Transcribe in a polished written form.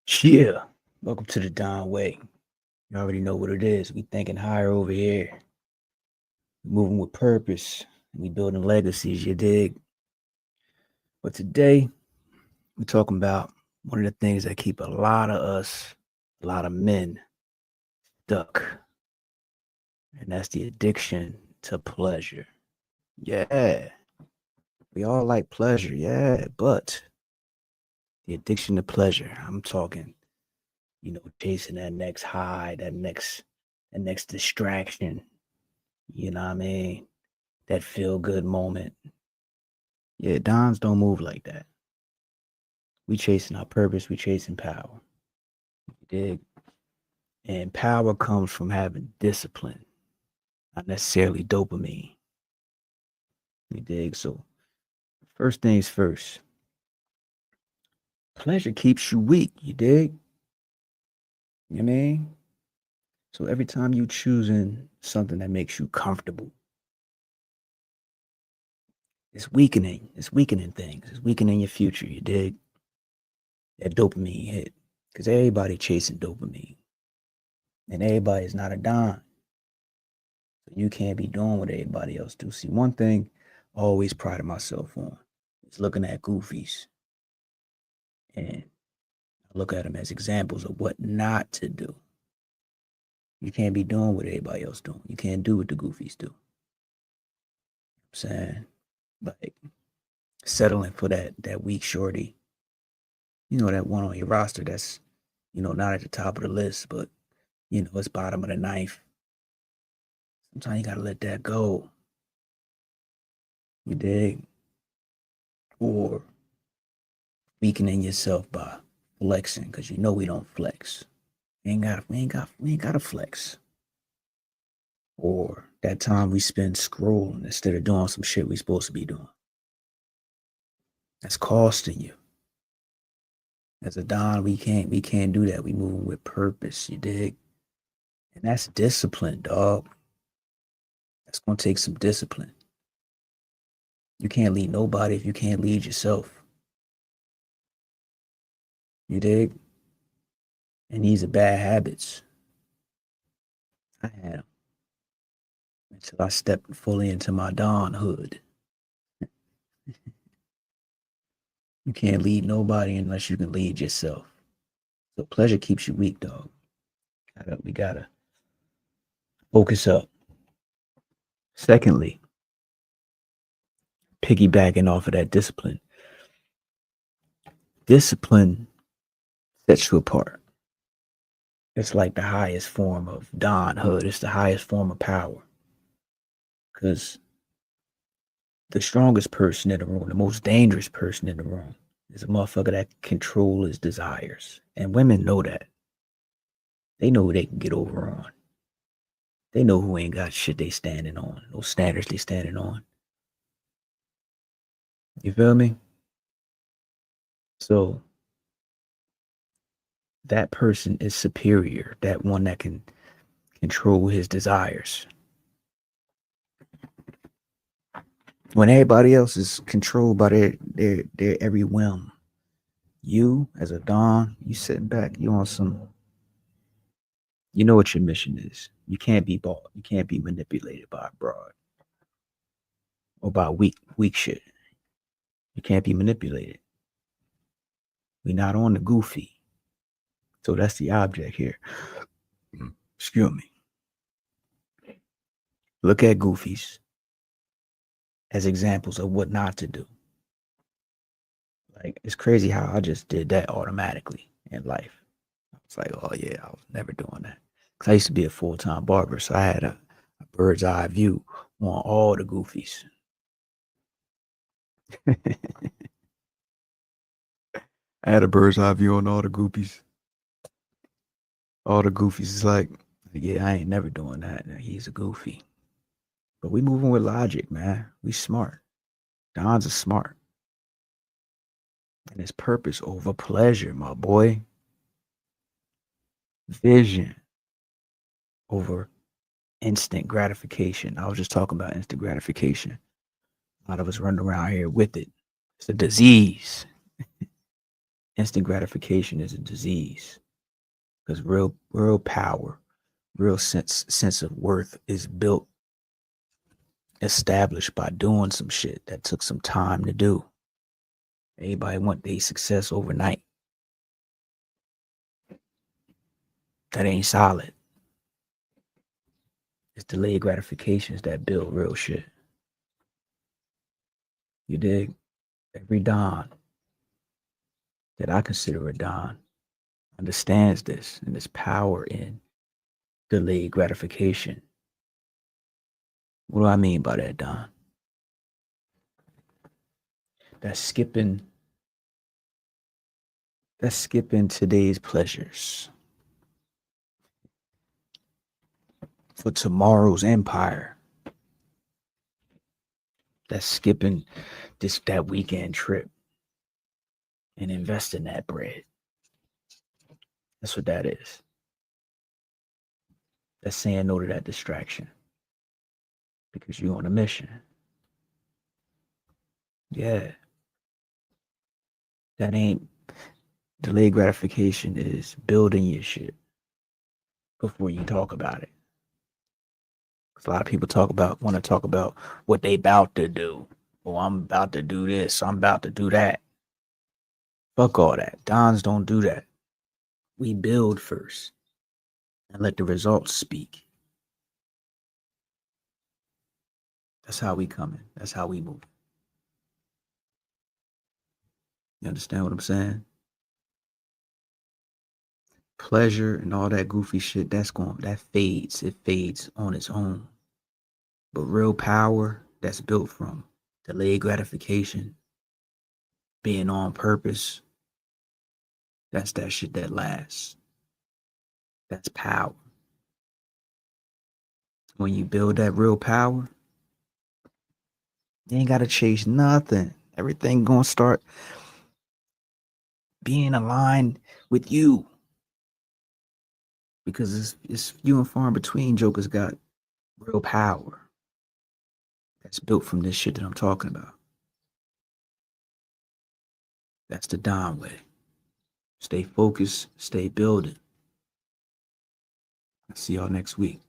Yeah. Welcome to the Don Way. You already know what it is. We thinking higher over here. We moving with purpose. We building legacies, you dig? But today, we're talking about one of the things that keep a lot of us, a lot of men, stuck. And that's the addiction to pleasure. Yeah. We all like pleasure, yeah. But the addiction to pleasure, I'm talking, chasing that next high, that next distraction. You know what I mean? That feel good moment. Yeah, Dons don't move like that. We chasing our purpose, we chasing power. You dig? And power comes from having discipline, not necessarily dopamine. You dig? So first things first, pleasure keeps you weak, you dig? You know what I mean? So every time you choosing something that makes you comfortable, it's weakening. It's weakening things. It's weakening your future, you dig? That dopamine hit. Because everybody chasing dopamine. And everybody is not a Don. You can't be doing what everybody else do. See, one thing I always prided myself on is looking at goofies and I look at them as examples of what not to do. You can't be doing what everybody else doing. You can't do what the goofies do. I'm saying, like, settling for that weak shorty. That one on your roster that's, not at the top of the list, but it's bottom of the ninth. Sometimes you gotta let that go. You dig? Or weakening yourself by flexing, because we don't flex. We ain't got to flex. Or that time we spend scrolling instead of doing some shit we supposed to be doing. That's costing you. As a Don, we can't do that. We moving with purpose, you dig? And that's discipline, dog. That's gonna take some discipline. You can't lead nobody if you can't lead yourself. You dig? And these are bad habits. I had them until I stepped fully into my Donhood. You can't lead nobody unless you can lead yourself. So pleasure keeps you weak, dog. We gotta focus up. Secondly, piggybacking off of that discipline. Discipline sets you apart. It's like the highest form of donhood. It's the highest form of power. Because the strongest person in the room, the most dangerous person in the room, is a motherfucker that control his desires. And women know that. They know who they can get over on. They know who ain't got shit they standing on, no standards they standing on. You feel me? So that person is superior, that one that can control his desires. When everybody else is controlled by their every whim, you as a Don, you sitting back, you on some, you know what your mission is. You can't be bought. You can't be manipulated by a broad or by weak shit. You can't be manipulated. We're not on the goofy. So that's the object here. Excuse me. Look at goofies as examples of what not to do. Like, it's crazy how I just did that automatically in life. I was like, oh yeah, I was never doing that. Cause I used to be a full-time barber, so I had a bird's eye view on all the goofies. I had a bird's eye view on all the goofies. All the goofies is like, yeah, I ain't never doing that. He's a goofy. But we moving with logic, man. We smart. Don's are smart. And it's purpose over pleasure, my boy. Vision over instant gratification. I was just talking about instant gratification. A lot of us running around here with it. It's a disease. Instant gratification is a disease because real power, real sense of worth is built, established by doing some shit that took some time to do. Everybody want their success overnight. That ain't solid. It's delayed gratifications that build real shit. You dig? Every Don that I consider a Don understands this, and there's power in delayed gratification. What do I mean by that, Don? That's skipping today's pleasures for tomorrow's empire. That's skipping that weekend trip and investing that bread. That's what that is. That's saying no to that distraction because you're on a mission. Yeah. That ain't delayed gratification is building your shit before you talk about it. A lot of people want to talk about what they about to do. Oh, I'm about to do this. I'm about to do that. Fuck all that. Dons don't do that. We build first and let the results speak. That's how we coming. That's how we move. You understand what I'm saying? Pleasure and all that goofy shit, that fades. It fades on its own. But real power that's built from delayed gratification, being on purpose, that's that shit that lasts. That's power. When you build that real power, you ain't gotta chase nothing. Everything gonna start being aligned with you. Because it's few and far in between jokers got real power that's built from this shit that I'm talking about. That's the Don way. Stay focused, stay building. I'll see y'all next week.